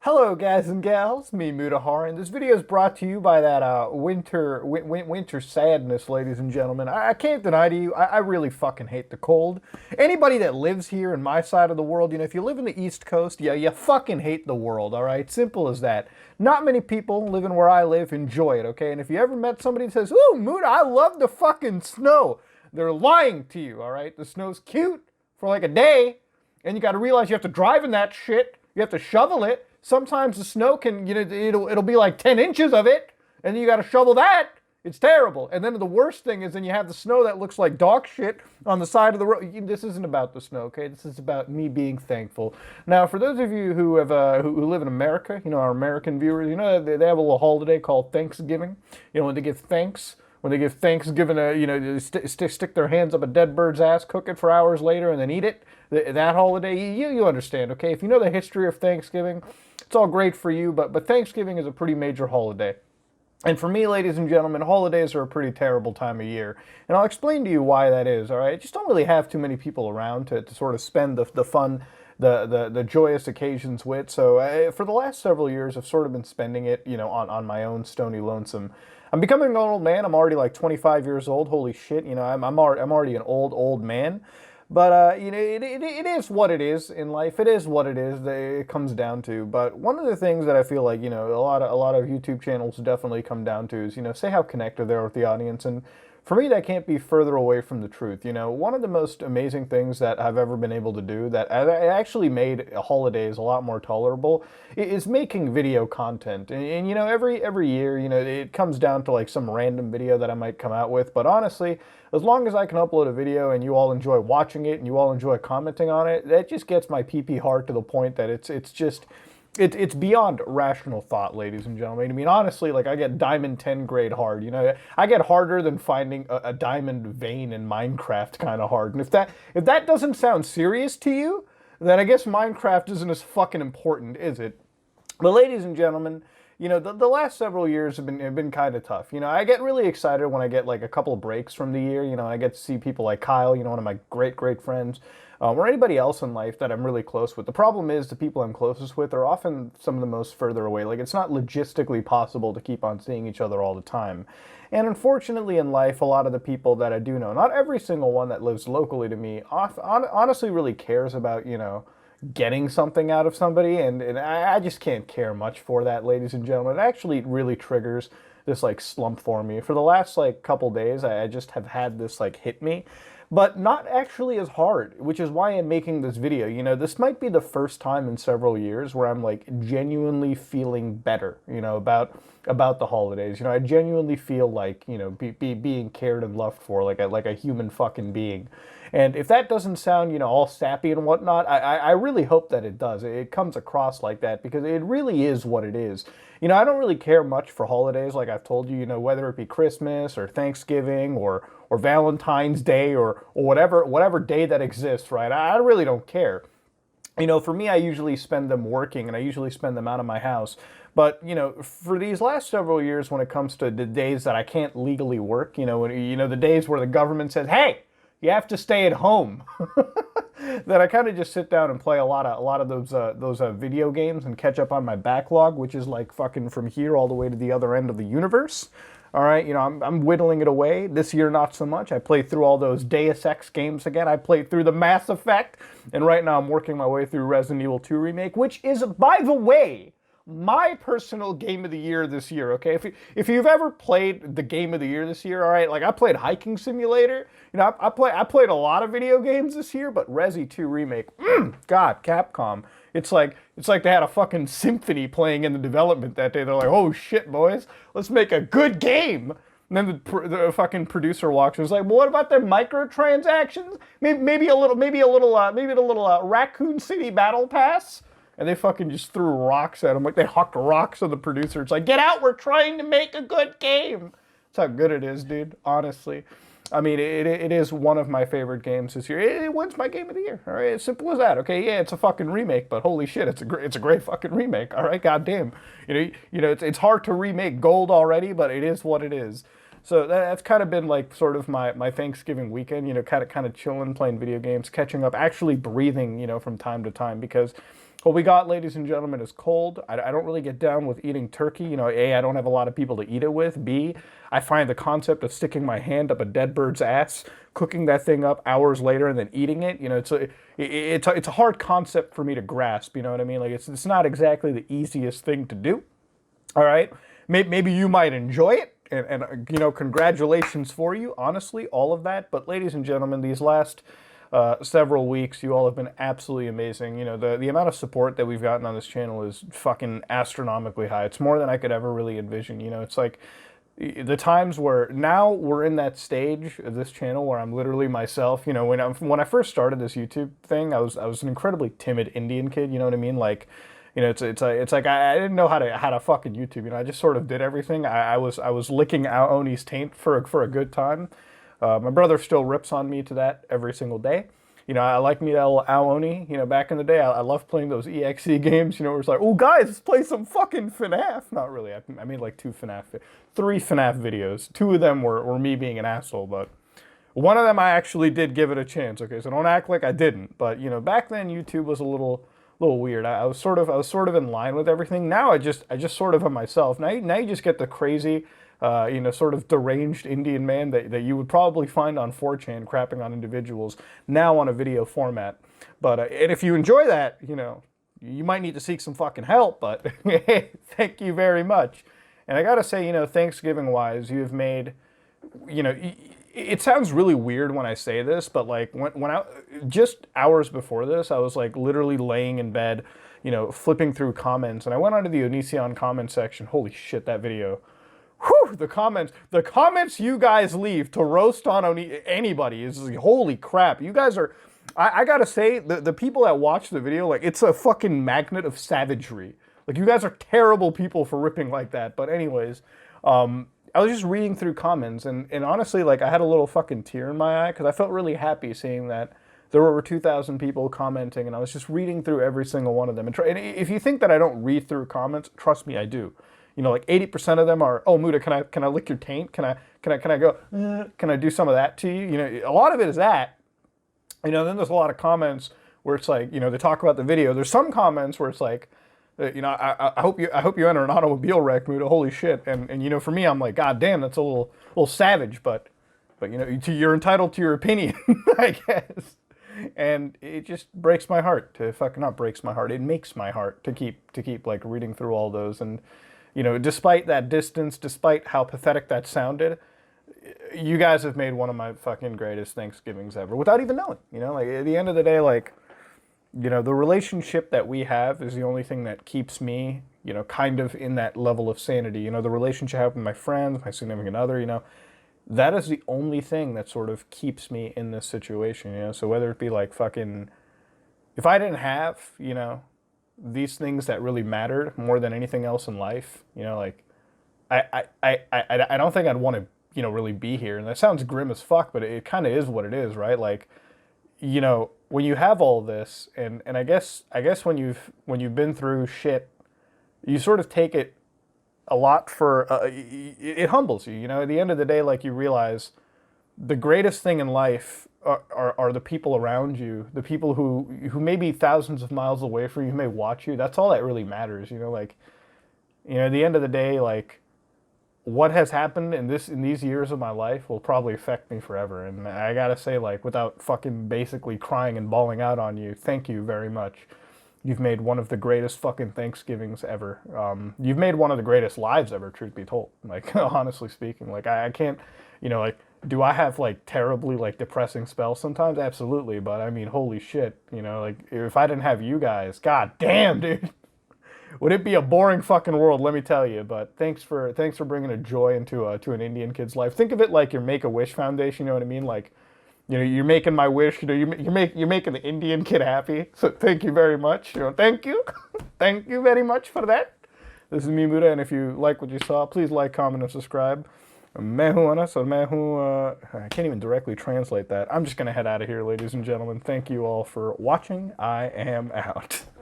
Hello, guys and gals. Me, Mutahar, and this video is brought to you by that winter sadness, ladies and gentlemen. I can't deny to you, I really fucking hate the cold. Anybody that lives here in my side of the world, if you live in the East Coast, yeah, you fucking hate the world, all right? Simple as that. Not many people living where I live enjoy it, okay? And if you ever met somebody that says, "Ooh, Muta, I love the fucking snow," they're lying to you, all right? The snow's cute for like a day, and you got to realize you have to drive in that shit. You have to shovel it. Sometimes the snow can, it'll be like 10 inches of it, and then you got to shovel that. It's terrible. And then the worst thing is then you have the snow that looks like dog shit on the side of the road. This isn't about the snow, okay? This is about me being thankful. Now, for those of you who have who live in America, our American viewers, they have a little holiday called Thanksgiving. When they give thanks. When they give Thanksgiving, stick their hands up a dead bird's ass, cook it for hours later, and then eat it. That holiday, you understand, okay? If you know the history of Thanksgiving, it's all great for you, but Thanksgiving is a pretty major holiday. And for me, ladies and gentlemen, holidays are a pretty terrible time of year. And I'll explain to you why that is, all right? I just don't really have too many people around to sort of spend the fun, the joyous occasions with. So for the last several years, I've sort of been spending it, on my own stony lonesome. I'm becoming an old man. I'm already like 25 years old. Holy shit, I'm already an old man. But it is what it is in life. It is what it is. It comes down to. But one of the things that I feel like a lot of YouTube channels definitely come down to is say how connected they are with the audience. And for me, that can't be further away from the truth. One of the most amazing things that I've ever been able to do that actually made holidays a lot more tolerable is making video content. And every year, it comes down to like some random video that I might come out with. But honestly, as long as I can upload a video and you all enjoy watching it and you all enjoy commenting on it, that just gets my pee hard to the point that it's beyond rational thought, ladies and gentlemen. I mean, honestly, like I get diamond 10 grade hard. I get harder than finding a diamond vein in Minecraft kind of hard. And if that doesn't sound serious to you, then I guess Minecraft isn't as fucking important, is it? But ladies and gentlemen, the last several years have been kind of tough. I get really excited when I get like a couple of breaks from the year. I get to see people like Kyle, one of my great friends, or anybody else in life that I'm really close with. The problem is the people I'm closest with are often some of the most further away. Like it's not logistically possible to keep on seeing each other all the time. And unfortunately in life, a lot of the people that I do know, not every single one that lives locally to me, honestly really cares about, getting something out of somebody, and I just can't care much for that, ladies and gentlemen. It actually really triggers this like slump for me. For the last like couple days, I just have had this like hit me, but not actually as hard, which is why I'm making this video. This might be the first time in several years where I'm like genuinely feeling better, about the holidays. I genuinely feel like, being cared and loved for like a human fucking being. And if that doesn't sound, all sappy and whatnot, I really hope that it does. It comes across like that because it really is what it is. I don't really care much for holidays, like I've told you, whether it be Christmas or Thanksgiving or Valentine's Day or whatever day that exists, right? I really don't care. For me, I usually spend them working and I usually spend them out of my house. But, for these last several years, when it comes to the days that I can't legally work, the days where the government says, hey, you have to stay at home. That I kind of just sit down and play a lot of those video games and catch up on my backlog, which is like fucking from here all the way to the other end of the universe. All right, I'm whittling it away. This year, not so much. I played through all those Deus Ex games again. I played through the Mass Effect, and right now I'm working my way through Resident Evil 2 Remake, which is, by the way, my personal game of the year this year, okay? If you've ever played the game of the year this year, all right, like I played Hiking Simulator. I played a lot of video games this year, but Resi 2 Remake, God, Capcom. It's like they had a fucking symphony playing in the development that day. They're like, oh shit, boys, let's make a good game. And then the fucking producer walks and is like, well, what about the microtransactions? Maybe a little Raccoon City Battle Pass. And they fucking just threw rocks at him, like they hucked rocks at the producer. It's like, get out, we're trying to make a good game. That's how good it is, dude, honestly. I mean, it is one of my favorite games this year. It wins my game of the year, all right? As simple as that, okay? Yeah, it's a fucking remake, but holy shit, it's a great fucking remake, all right? Goddamn. It's hard to remake Gold already, but it is what it is. So that's kind of been like sort of my Thanksgiving weekend, kind of chilling, playing video games, catching up, actually breathing, from time to time, because What we got, ladies and gentlemen, is cold. I don't really get down with eating turkey. You know, A, I don't have a lot of people to eat it with. B, I find the concept of sticking my hand up a dead bird's ass, cooking that thing up hours later, and then eating it. You know, it's a hard concept for me to grasp. You know what I mean? Like it's not exactly the easiest thing to do. All right, maybe you might enjoy it, and you know, congratulations for you. Honestly, all of that. But ladies and gentlemen, these last several weeks, you all have been absolutely amazing. You know, the amount of support that we've gotten on this channel is fucking astronomically high. It's more than I could ever really envision. You know, it's like the times where now we're in that stage of this channel where I'm literally myself. You know, when I first started this YouTube thing, I was an incredibly timid Indian kid. You know what I mean? Like, you know, it's like I didn't know how to fucking YouTube. You know, I just sort of did everything. I was licking Aoni's taint for a good time. My brother still rips on me to that every single day. You know, I like me to Aoni. You know, back in the day, I loved playing those EXE games. You know, where it's like, oh guys, let's play some fucking FNAF. Not really. I made like three FNAF videos. Two of them were me being an asshole, but one of them I actually did give it a chance. Okay, so don't act like I didn't. But you know, back then YouTube was a little weird. I was sort of in line with everything. Now I just sort of am myself. Now you just get the crazy, you know, sort of deranged Indian man that you would probably find on 4chan crapping on individuals now on a video format. But and if you enjoy that, you know, you might need to seek some fucking help. But thank you very much. And I gotta say, you know, Thanksgiving wise, you have made, you know. It sounds really weird when I say this, but like when I just hours before this, I was like literally laying in bed, you know, flipping through comments, and I went onto the Onision comment section. Holy shit, that video! Whew, the comments you guys leave to roast on anybody is holy crap. You guys are, I gotta say, the people that watch the video, like it's a fucking magnet of savagery. Like you guys are terrible people for ripping like that. But anyways, I was just reading through comments, and honestly, like, I had a little fucking tear in my eye, because I felt really happy seeing that there were over 2,000 people commenting, and I was just reading through every single one of them. And if you think that I don't read through comments, trust me, I do. You know, like 80% of them are, oh, Muda, can I lick your taint? Can I go, can I do some of that to you? You know, a lot of it is that. You know, then there's a lot of comments where it's like, you know, they talk about the video. There's some comments where it's like, you know, I hope you enter an automobile wreck, Muda. Holy shit! And you know, for me, I'm like, God damn, that's a little savage, but you know, you're entitled to your opinion, I guess. And it just breaks my heart to fucking not breaks my heart. It makes my heart to keep like reading through all those. And you know, despite that distance, despite how pathetic that sounded, you guys have made one of my fucking greatest Thanksgivings ever without even knowing. You know, like at the end of the day, like. You know, the relationship that we have is the only thing that keeps me, you know, kind of in that level of sanity. You know, the relationship I have with my friends, my significant other, you know, that is the only thing that sort of keeps me in this situation, you know. So whether it be like fucking, if I didn't have, you know, these things that really mattered more than anything else in life, you know, like, I don't think I'd want to, you know, really be here. And that sounds grim as fuck, but it kind of is what it is, right? Like, you know, when you have all this, and I guess when you've been through shit, you sort of take it a lot for it humbles you. You know, at the end of the day, like you realize the greatest thing in life are the people around you, the people who may be thousands of miles away from you, who may watch you. That's all that really matters. You know, like, you know, at the end of the day, like, what has happened in these years of my life will probably affect me forever. And I gotta say, like, without fucking basically crying and bawling out on you, thank you very much. You've made one of the greatest fucking Thanksgivings ever. You've made one of the greatest lives ever, truth be told. Like, honestly speaking, like, I can't, you know, like, do I have, like, terribly, like, depressing spells sometimes? Absolutely. But, I mean, holy shit, you know, like, if I didn't have you guys, god damn, dude. Would it be a boring fucking world? Let me tell you. But thanks for bringing a joy into to an Indian kid's life. Think of it like your Make-A-Wish Foundation. You know what I mean? Like, you know, you're making my wish. You know, you're making the Indian kid happy. So thank you very much. You know, thank you, thank you very much for that. This is me, Muda, and if you like what you saw, please like, comment, and subscribe. I can't even directly translate that. I'm just gonna head out of here, ladies and gentlemen. Thank you all for watching. I am out.